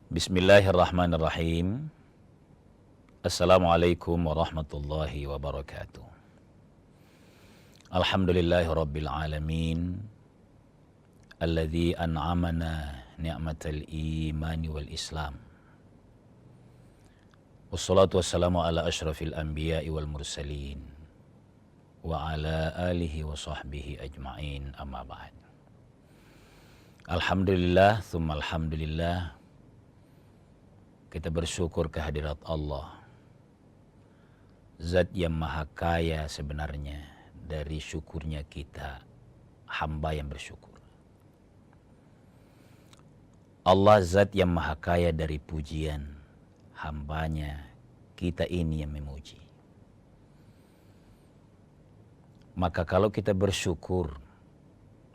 Bismillahirrahmanirrahim. Assalamualaikum warahmatullahi wabarakatuh. Alhamdulillahi rabbil alamin. Alladzi an'amana ni'matal imani wal islam. Wassalatu wassalamu ala ashrafil anbiya'i wal mursalin. Wa ala alihi wa sahbihi ajma'in, amma ba'd. Alhamdulillah, thumma alhamdulillah. Kita bersyukur kehadirat Allah, Zat yang maha kaya sebenarnya dari syukurnya kita, hamba yang bersyukur. Allah Zat yang maha kaya dari pujian, hambanya kita ini yang memuji. Maka kalau kita bersyukur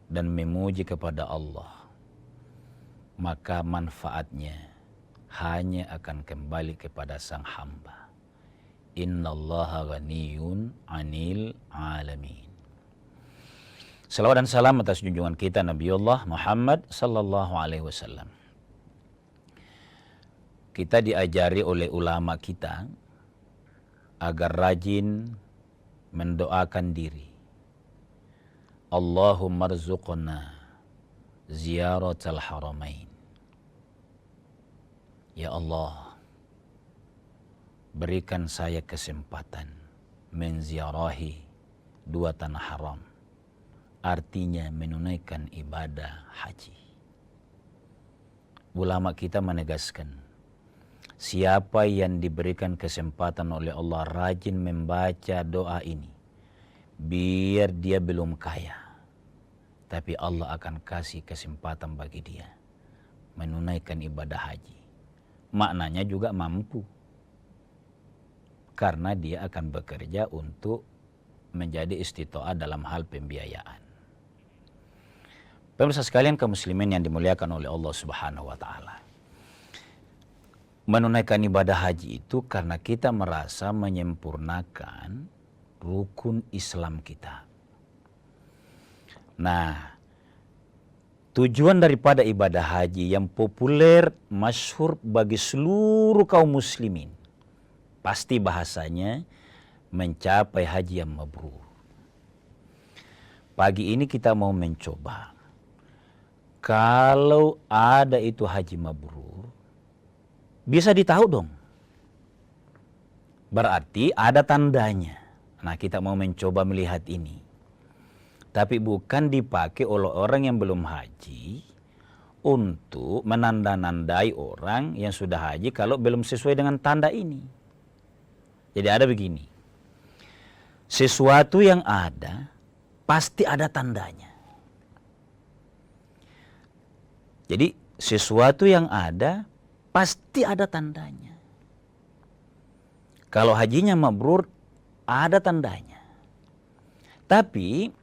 dan memuji kepada Allah, maka manfaatnya hanya akan kembali kepada sang hamba. Innallaha ghaniyun 'anil alamin. Salawat dan salam atas junjungan kita Nabiullah Muhammad sallallahu alaihi wasallam. Kita diajari oleh ulama kita agar rajin mendoakan diri. Allahumma rzuqna ziyaratal haramain. Ya Allah, berikan saya kesempatan menziarahi dua tanah haram, artinya menunaikan ibadah haji. Ulama kita menegaskan, siapa yang diberikan kesempatan oleh Allah rajin membaca doa ini, biar dia belum kaya, tapi Allah akan kasih kesempatan bagi dia menunaikan ibadah haji. Maknanya juga mampu, karena dia akan bekerja untuk menjadi istitoah dalam hal pembiayaan. Pemirsa sekalian kaum muslimin yang dimuliakan oleh Allah Subhanahu wa taala. Menunaikan ibadah haji itu karena kita merasa menyempurnakan rukun Islam kita. Nah, tujuan daripada ibadah haji yang populer, masyhur bagi seluruh kaum muslimin, pasti bahasanya mencapai haji yang mabrur. Pagi ini kita mau mencoba, kalau ada itu haji mabrur, bisa ditahu dong. Berarti ada tandanya. Nah, kita mau mencoba melihat ini. Tapi bukan dipakai oleh orang yang belum haji untuk menanda-nandai orang yang sudah haji kalau belum sesuai dengan tanda ini. Jadi ada begini, sesuatu yang ada pasti ada tandanya. Jadi sesuatu yang ada pasti ada tandanya. Kalau hajinya mabrur ada tandanya. Tapi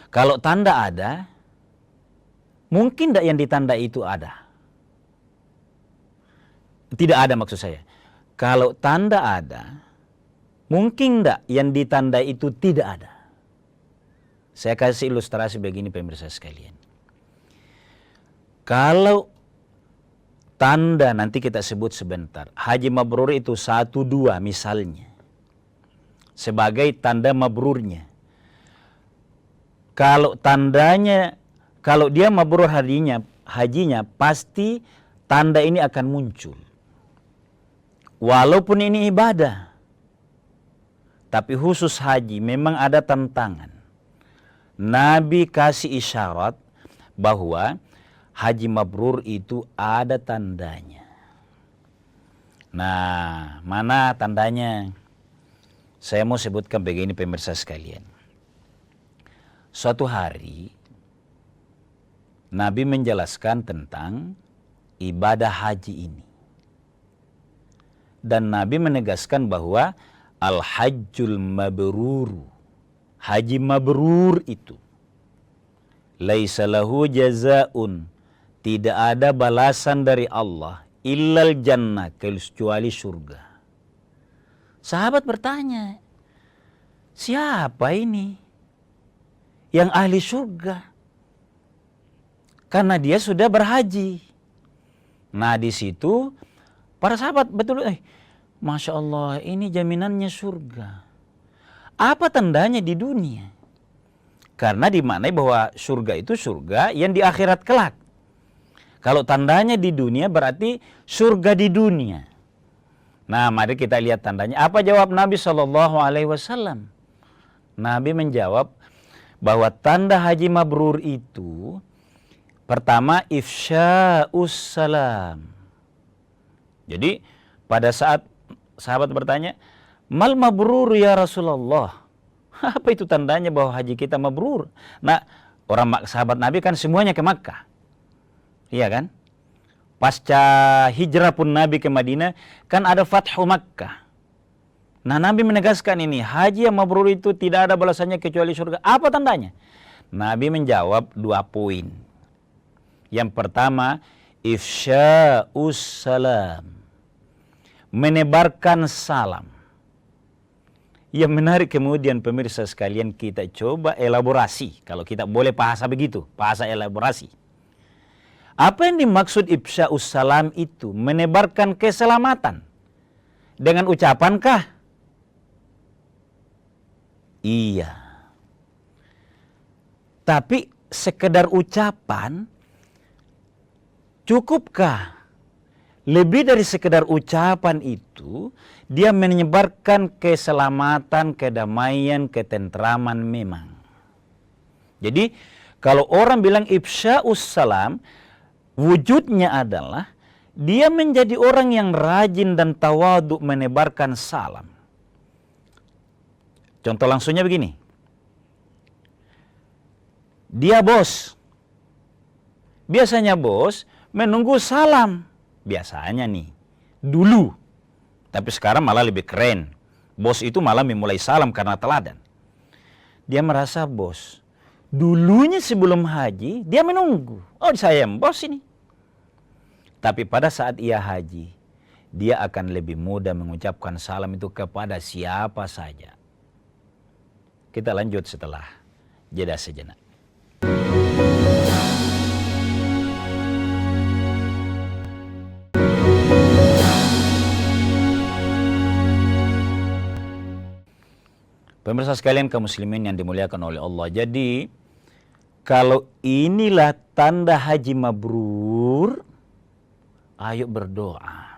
kalau tanda ada, mungkin tidak yang ditanda itu ada? Tidak ada maksud saya. Kalau tanda ada, mungkin tidak yang ditanda itu tidak ada? Saya kasih ilustrasi begini pemirsa sekalian. Kalau tanda nanti kita sebut sebentar, haji mabrur itu 1, 2 misalnya, sebagai tanda mabrurnya. Kalau tandanya, kalau dia mabrur hajinya pasti tanda ini akan muncul. Walaupun ini ibadah, tapi khusus haji memang ada tantangan. Nabi kasih isyarat bahwa haji mabrur itu ada tandanya. Nah, mana tandanya? Saya mau sebutkan begini pemirsa sekalian. Suatu hari Nabi menjelaskan tentang ibadah haji ini. Dan Nabi menegaskan bahwa al-hajjul mabrur, haji mabrur itu laisa lahu jazaun, tidak ada balasan dari Allah illal jannah, kecuali surga. Sahabat bertanya, siapa ini yang ahli surga? Karena dia sudah berhaji. Nah di situ para sahabat betul, Masya Allah ini jaminannya surga. Apa tandanya di dunia? Karena dimaknai bahwa surga itu surga yang di akhirat kelak. Kalau tandanya di dunia berarti surga di dunia. Nah mari kita lihat tandanya. Apa jawab Nabi SAW? Nabi menjawab bahwa tanda haji mabrur itu pertama ifsya'us salam. Jadi pada saat sahabat bertanya, mal mabrur ya Rasulullah? Apa itu tandanya bahwa haji kita mabrur? Nah, sahabat Nabi kan semuanya ke Makkah. Iya kan? Pasca hijrah pun Nabi ke Madinah, kan ada Fathu Makkah. Nah, Nabi menegaskan ini, haji yang mabrur itu tidak ada balasannya kecuali surga. Apa tandanya? Nabi menjawab 2 poin. Yang pertama, ifsya'us salam. Menebarkan salam. Yang menarik kemudian pemirsa sekalian, kita coba elaborasi. Kalau kita boleh bahasa begitu, bahasa elaborasi. Apa yang dimaksud ifsya'us salam itu? Menebarkan keselamatan. Dengan ucapankah? Iya. Tapi sekedar ucapan, cukupkah? Lebih dari sekedar ucapan itu, dia menyebarkan keselamatan, kedamaian, ketentraman memang. Jadi, kalau orang bilang ifsya'us salam, wujudnya adalah dia menjadi orang yang rajin dan tawadhu menebarkan salam. Contoh langsungnya begini. Dia bos. Biasanya bos menunggu salam. Biasanya nih, dulu. Tapi sekarang malah lebih keren. Bos itu malah memulai salam karena teladan. Dia merasa bos. Dulunya sebelum haji, dia menunggu. Oh, saya yang bos ini. Tapi pada saat ia haji, dia akan lebih mudah mengucapkan salam itu kepada siapa saja. Kita lanjut setelah jeda sejenak. Pemirsa sekalian kaum muslimin yang dimuliakan oleh Allah. Jadi, kalau inilah tanda haji mabrur, ayo berdoa.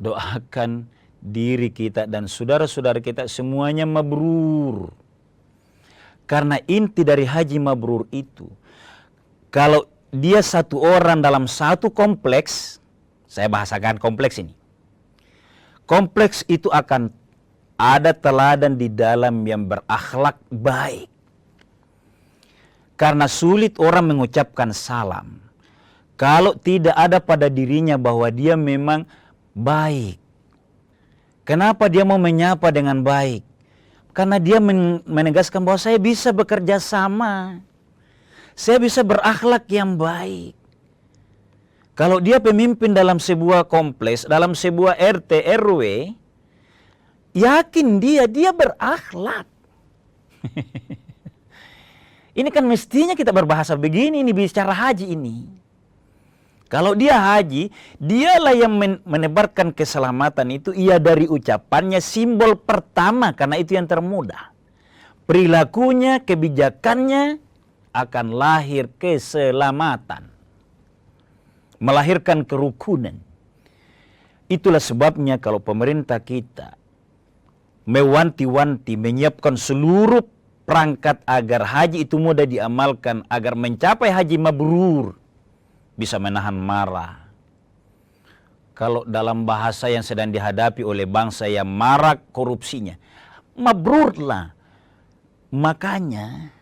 Doakan diri kita dan saudara-saudara kita semuanya mabrur. Karena inti dari haji mabrur itu, kalau dia satu orang dalam satu kompleks, saya bahasakan kompleks ini. Kompleks itu akan ada teladan di dalam yang berakhlak baik. Karena sulit orang mengucapkan salam kalau tidak ada pada dirinya bahwa dia memang baik. Kenapa dia mau menyapa dengan baik? Karena dia menegaskan bahwa saya bisa bekerja sama. Saya bisa berakhlak yang baik. Kalau dia pemimpin dalam sebuah kompleks, dalam sebuah RT, RW, yakin dia berakhlak. Ini kan mestinya kita berbahasa begini, ini bicara haji ini. Kalau dia haji, dialah yang menebarkan keselamatan itu, ia dari ucapannya simbol pertama, karena itu yang termudah. Perilakunya, kebijakannya akan lahir keselamatan. Melahirkan kerukunan. Itulah sebabnya kalau pemerintah kita mewanti-wanti, menyiapkan seluruh perangkat agar haji itu mudah diamalkan, agar mencapai haji mabrur, bisa menahan marah. Kalau dalam bahasa yang sedang dihadapi oleh bangsa yang marak korupsinya, mabrurlah. Makanya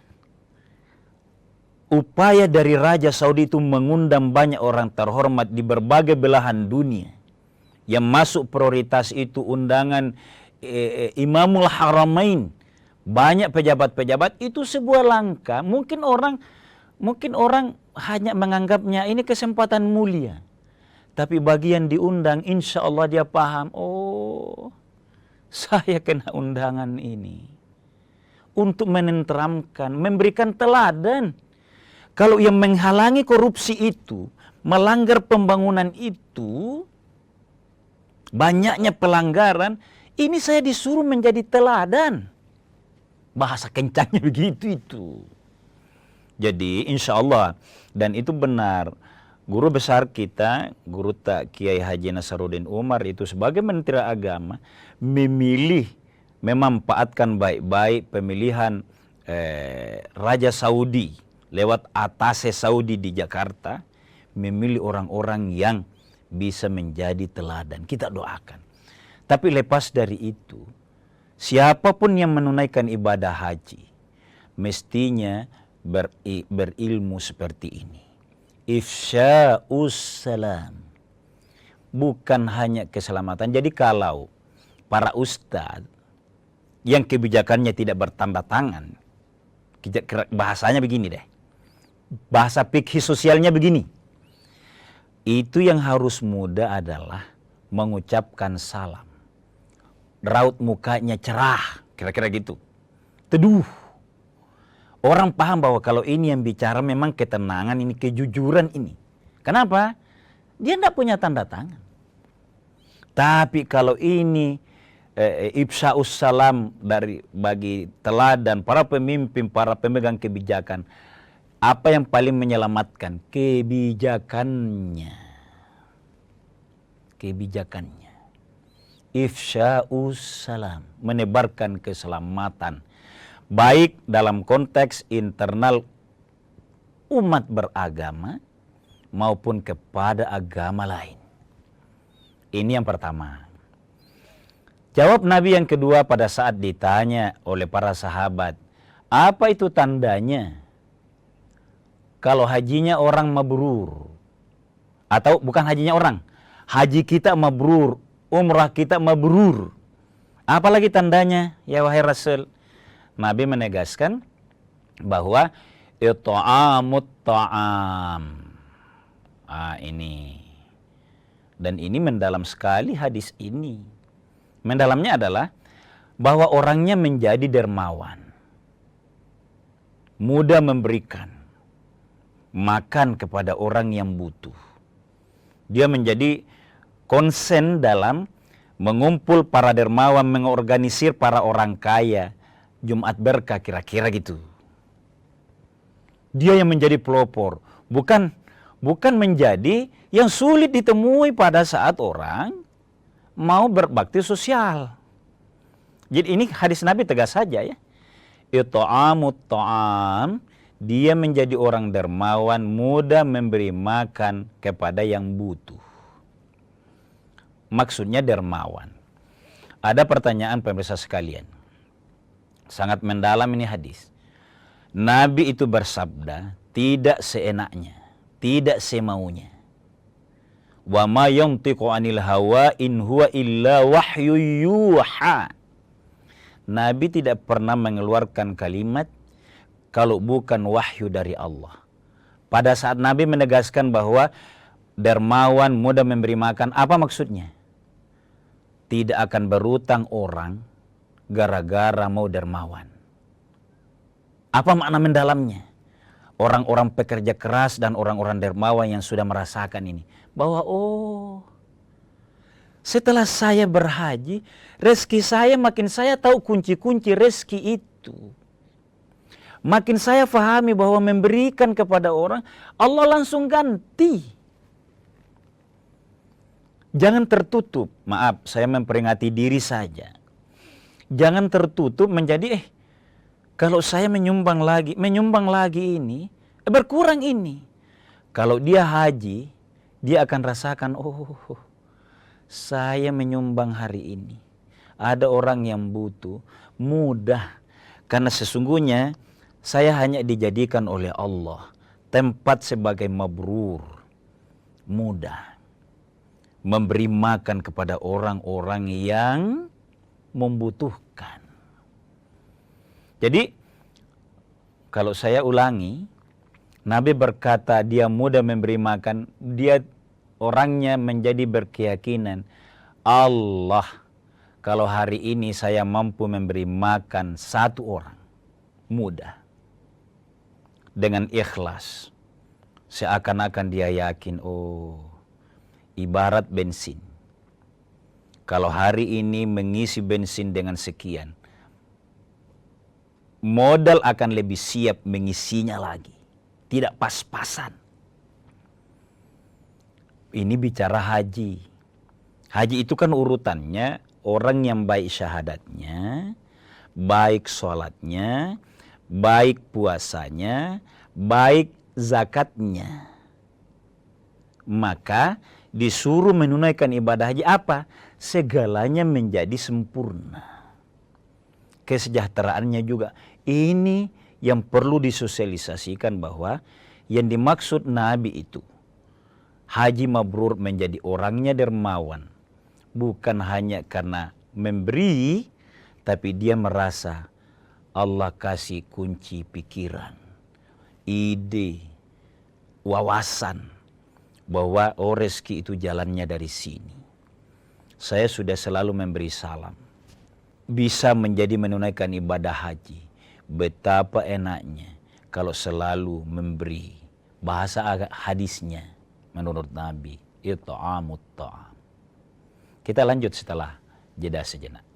upaya dari Raja Saudi itu mengundang banyak orang terhormat di berbagai belahan dunia. Yang masuk prioritas itu undangan Imamul Haramain, banyak pejabat-pejabat. Itu sebuah langkah. Mungkin orang hanya menganggapnya ini kesempatan mulia. Tapi bagi yang diundang, insya Allah dia paham, oh saya kena undangan ini untuk menenteramkan, memberikan teladan. Kalau yang menghalangi korupsi itu, melanggar pembangunan itu, banyaknya pelanggaran, ini saya disuruh menjadi teladan. Bahasa kencangnya begitu itu. Jadi insya Allah, dan itu benar, guru besar kita, Guru Tak Kiai Haji Nasaruddin Umar itu sebagai Menteri Agama, memilih, memanfaatkan baik-baik pemilihan Raja Saudi, lewat atase Saudi di Jakarta, memilih orang-orang yang bisa menjadi teladan. Kita doakan. Tapi lepas dari itu, siapapun yang menunaikan ibadah haji, mestinya berilmu seperti ini. Ifsya'us salam. Bukan hanya keselamatan. Jadi kalau para ustadz yang kebijakannya tidak bertanda tangan, bahasanya begini deh, bahasa fikih sosialnya begini, itu yang harus mudah adalah mengucapkan salam. Raut mukanya cerah, kira-kira gitu. Teduh. Orang paham bahwa kalau ini yang bicara memang ketenangan, ini kejujuran ini. Kenapa? Dia tidak punya tanda tangan. Tapi kalau ini ifsya'us salam bagi teladan para pemimpin, para pemegang kebijakan, apa yang paling menyelamatkan? Kebijakannya. Kebijakannya. Ifsya'us salam, menebarkan keselamatan. Baik dalam konteks internal umat beragama maupun kepada agama lain. Ini yang pertama. Jawab Nabi yang kedua pada saat ditanya oleh para sahabat, apa itu tandanya kalau hajinya orang mabrur? Atau bukan hajinya orang, haji kita mabrur, umrah kita mabrur. Apalagi tandanya, ya wahai Rasul? Nabi menegaskan bahwa it'amut ta'am. Ini. Dan ini mendalam sekali hadis ini. Mendalamnya adalah bahwa orangnya menjadi dermawan. Mudah memberikan makan kepada orang yang butuh. Dia menjadi konsen dalam mengumpul para dermawan, mengorganisir para orang kaya, Jumat berkah kira-kira gitu. Dia yang menjadi pelopor, bukan menjadi yang sulit ditemui pada saat orang mau berbakti sosial. Jadi ini hadis Nabi tegas saja ya. It'amut ta'am, dia menjadi orang dermawan, mudah memberi makan kepada yang butuh. Maksudnya dermawan. Ada pertanyaan pemirsa sekalian. Sangat mendalam ini hadis. Nabi itu bersabda tidak seenaknya, tidak semaunya. Wa ma yantiqu 'anil hawa in huwa illa wahyu yuha. Nabi tidak pernah mengeluarkan kalimat kalau bukan wahyu dari Allah. Pada saat Nabi menegaskan bahwa dermawan, mudah memberi makan, apa maksudnya? Tidak akan berutang orang gara-gara mau dermawan. Apa makna mendalamnya? Orang-orang pekerja keras dan orang-orang dermawan yang sudah merasakan ini. Bahwa setelah saya berhaji, rezeki saya makin saya tahu kunci-kunci rezeki itu. Makin saya fahami bahwa memberikan kepada orang, Allah langsung ganti. Jangan tertutup, maaf saya memperingati diri saja. Jangan tertutup menjadi kalau saya menyumbang lagi ini, berkurang ini. Kalau dia haji, dia akan rasakan, saya menyumbang hari ini. Ada orang yang butuh, mudah. Karena sesungguhnya saya hanya dijadikan oleh Allah tempat sebagai mabrur, mudah. Memberi makan kepada orang-orang yang membutuhkan. Jadi kalau saya ulangi, Nabi berkata dia mudah memberi makan, dia orangnya menjadi berkeyakinan, Allah kalau hari ini saya mampu memberi makan satu orang, mudah. dengan ikhlas, seakan-akan dia yakin, ibarat bensin. Kalau hari ini mengisi bensin dengan sekian, modal akan lebih siap mengisinya lagi. Tidak pas-pasan. Ini bicara haji. Haji itu kan urutannya, orang yang baik syahadatnya, baik sholatnya, baik puasanya, baik zakatnya. Maka disuruh menunaikan ibadah haji apa? Segalanya menjadi sempurna. Kesejahteraannya juga. Ini yang perlu disosialisasikan bahwa yang dimaksud Nabi itu, haji mabrur menjadi orangnya dermawan. Bukan hanya karena memberi, tapi dia merasa Allah kasih kunci pikiran, ide, wawasan, bahwa rezeki itu jalannya dari sini. Saya sudah selalu memberi salam. Bisa menjadi menunaikan ibadah haji. Betapa enaknya kalau selalu memberi. Bahasa hadisnya menurut Nabi, it'amut ta'am. Kita lanjut setelah jeda sejenak.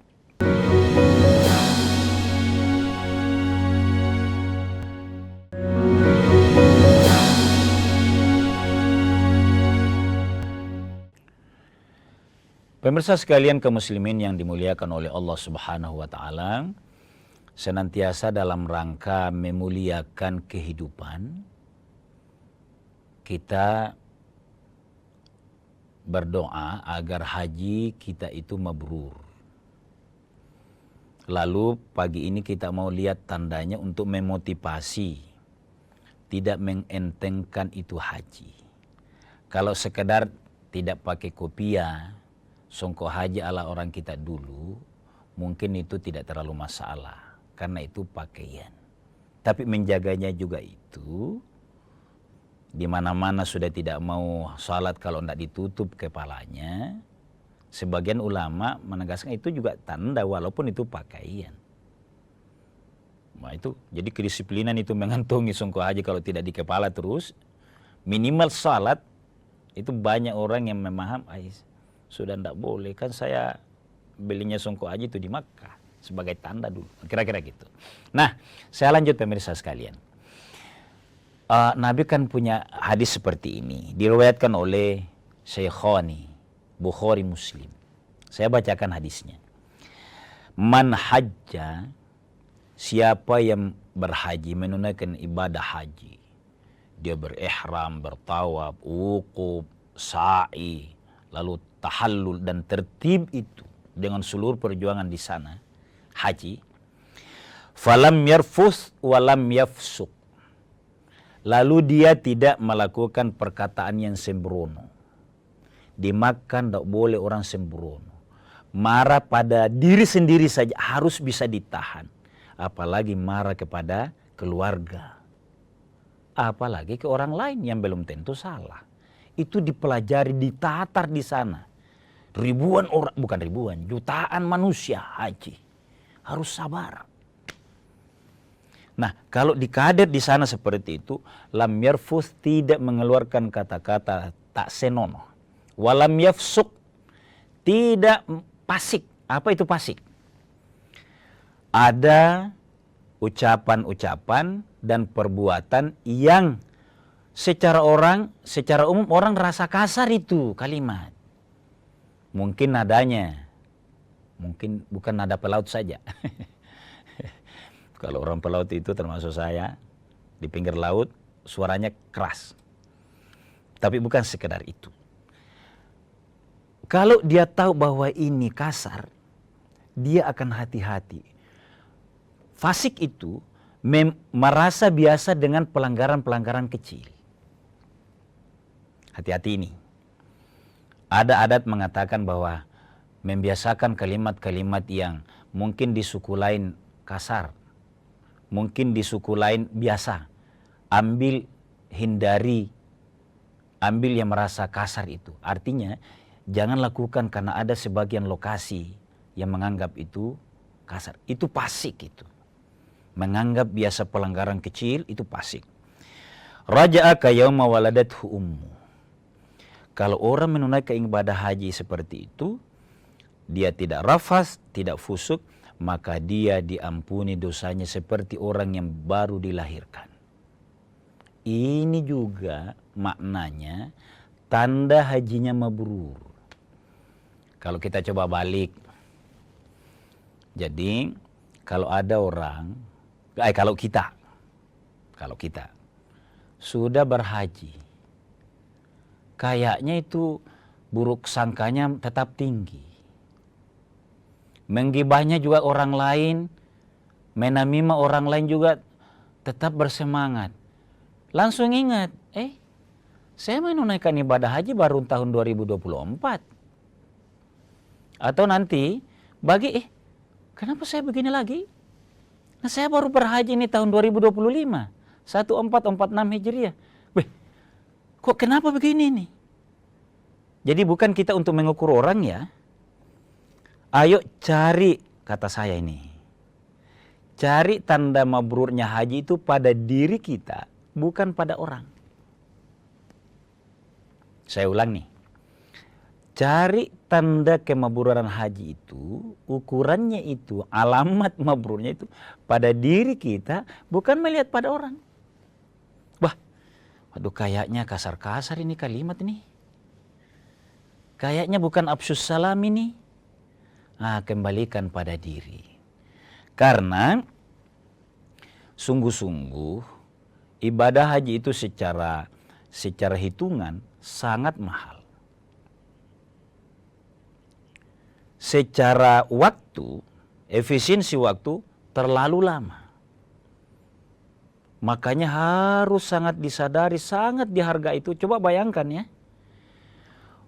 Pemirsa sekalian kaum muslimin yang dimuliakan oleh Allah Subhanahu wa taala, senantiasa dalam rangka memuliakan kehidupan, kita berdoa agar haji kita itu mabrur. Lalu pagi ini kita mau lihat tandanya untuk memotivasi, tidak mengentengkan itu haji. Kalau sekedar tidak pakai kopiah, songkok haji ala orang kita dulu, mungkin itu tidak terlalu masalah, karena itu pakaian. Tapi menjaganya juga itu, di mana-mana sudah tidak mau salat kalau tidak ditutup kepalanya. Sebagian ulama menegaskan itu juga tanda walaupun itu pakaian. Nah itu, jadi kedisiplinan itu mengantongi songkok haji kalau tidak di kepala terus, minimal salat, itu banyak orang yang memaham, sudah tidak boleh, kan saya belinya songkok haji itu di Makkah sebagai tanda dulu, kira-kira gitu. Nah, saya lanjut pemirsa sekalian. Nabi kan punya hadis seperti ini, diriwayatkan oleh Syekhani, Bukhari Muslim. Saya bacakan hadisnya. Man hajja, siapa yang berhaji, menunaikan ibadah haji, dia berihram, bertawaf, wukuf, sa'i, lalu tahallul dan tertib itu dengan seluruh perjuangan di sana haji, falam yarfus walam yafsuk, lalu dia tidak melakukan perkataan yang sembrono. Di Makkah tidak boleh orang sembrono, marah pada diri sendiri saja harus bisa ditahan, apalagi marah kepada keluarga, apalagi ke orang lain yang belum tentu salah. Itu dipelajari, ditatar di sana. Ribuan orang, bukan ribuan, jutaan manusia haji. Harus sabar. Nah, kalau dikader di sana seperti itu, lam yarfuth, tidak mengeluarkan kata-kata tak senonoh. Walam yafsuk, tidak fasik. Apa itu fasik? Ada ucapan-ucapan dan perbuatan yang secara umum orang rasa kasar itu kalimat. Mungkin nadanya, mungkin bukan nada pelaut saja. Kalau orang pelaut itu termasuk saya, di pinggir laut suaranya keras. Tapi bukan sekedar itu. Kalau dia tahu bahwa ini kasar, dia akan hati-hati. Fasik itu merasa biasa dengan pelanggaran-pelanggaran kecil. Hati-hati ini. Ada adat mengatakan bahwa membiasakan kalimat-kalimat yang mungkin di suku lain kasar, mungkin di suku lain biasa. Hindari, ambil yang merasa kasar itu. Artinya, jangan lakukan karena ada sebagian lokasi yang menganggap itu kasar. Itu fasik itu. Menganggap biasa pelanggaran kecil itu fasik. Raja'aka yauma waladathu ummu. Kalau orang menunaikan ibadah haji seperti itu, dia tidak rafas, tidak fusuk, maka dia diampuni dosanya seperti orang yang baru dilahirkan. Ini juga maknanya tanda hajinya mabrur. Kalau kita coba balik, jadi kalau ada orang, kalau kita sudah berhaji, kayaknya itu buruk sangkanya tetap tinggi. Menggibahnya juga orang lain, menamimah orang lain juga tetap bersemangat. Langsung ingat, saya menunaikan ibadah haji baru tahun 2024. Atau nanti kenapa saya begini lagi? Nah, saya baru berhaji ini tahun 2025, 1446 Hijriah. Kok kenapa begini nih? Jadi bukan kita untuk mengukur orang ya. Ayo cari, kata saya ini, cari tanda mabrurnya haji itu pada diri kita, bukan pada orang. Saya ulang nih. Cari tanda kemabruran haji itu, ukurannya itu, alamat mabrurnya itu pada diri kita, bukan melihat pada orang. Waduh, kayaknya kasar-kasar ini kalimat ini. Kayaknya bukan afsyus salam ini. Nah, kembalikan pada diri. Karena sungguh-sungguh ibadah haji itu secara hitungan sangat mahal. Secara waktu, efisiensi waktu terlalu lama. Makanya harus sangat disadari, sangat dihargai itu. Coba bayangkan ya.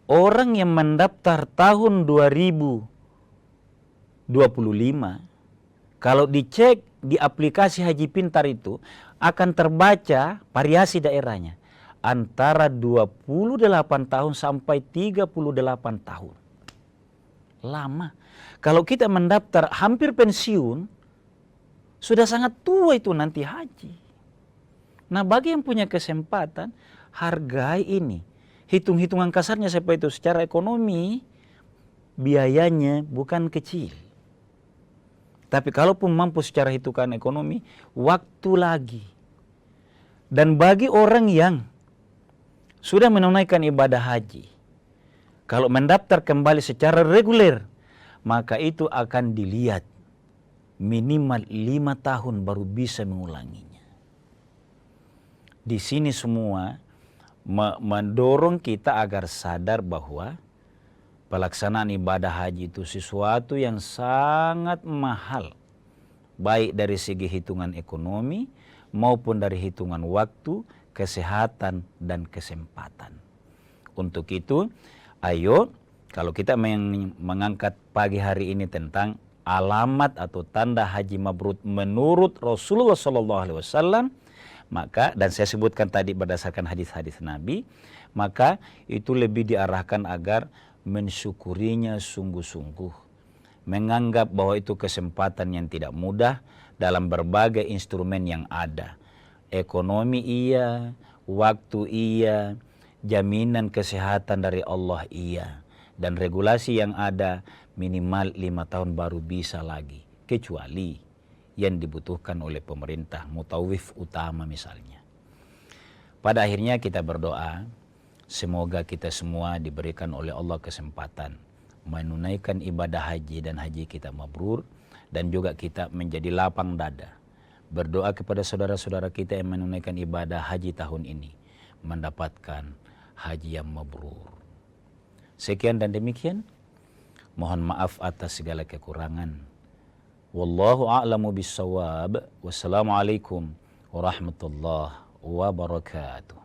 Orang yang mendaftar tahun 2025, kalau dicek di aplikasi Haji Pintar itu, akan terbaca variasi daerahnya. Antara 28 tahun sampai 38 tahun. Lama. Kalau kita mendaftar hampir pensiun, sudah sangat tua itu nanti haji. Nah, bagi yang punya kesempatan, hargai ini. Hitung-hitungan kasarnya seperti itu. Secara ekonomi, biayanya bukan kecil. Tapi kalaupun mampu secara hitungan ekonomi, waktu lagi. Dan bagi orang yang sudah menunaikan ibadah haji, kalau mendaftar kembali secara reguler, maka itu akan dilihat minimal 5 tahun baru bisa mengulanginya. Di sini semua mendorong kita agar sadar bahwa pelaksanaan ibadah haji itu sesuatu yang sangat mahal. Baik dari segi hitungan ekonomi maupun dari hitungan waktu, kesehatan, dan kesempatan. Untuk itu, ayo kalau kita mengangkat pagi hari ini tentang alamat atau tanda haji mabrur menurut Rasulullah SAW, maka, dan saya sebutkan tadi berdasarkan hadis-hadis Nabi, maka itu lebih diarahkan agar mensyukurinya sungguh-sungguh. Menganggap bahwa itu kesempatan yang tidak mudah dalam berbagai instrumen yang ada. Ekonomi iya, waktu iya, jaminan kesehatan dari Allah iya. Dan regulasi yang ada minimal 5 tahun baru bisa lagi. Kecuali yang dibutuhkan oleh pemerintah, mutawif utama misalnya. Pada akhirnya kita berdoa, semoga kita semua diberikan oleh Allah kesempatan menunaikan ibadah haji dan haji kita mabrur, dan juga kita menjadi lapang dada. Berdoa kepada saudara-saudara kita yang menunaikan ibadah haji tahun ini, mendapatkan haji yang mabrur. Sekian dan demikian, mohon maaf atas segala kekurangan. Wallahu a'lamu bissawab. Wassalamualaikum warahmatullahi wabarakatuh.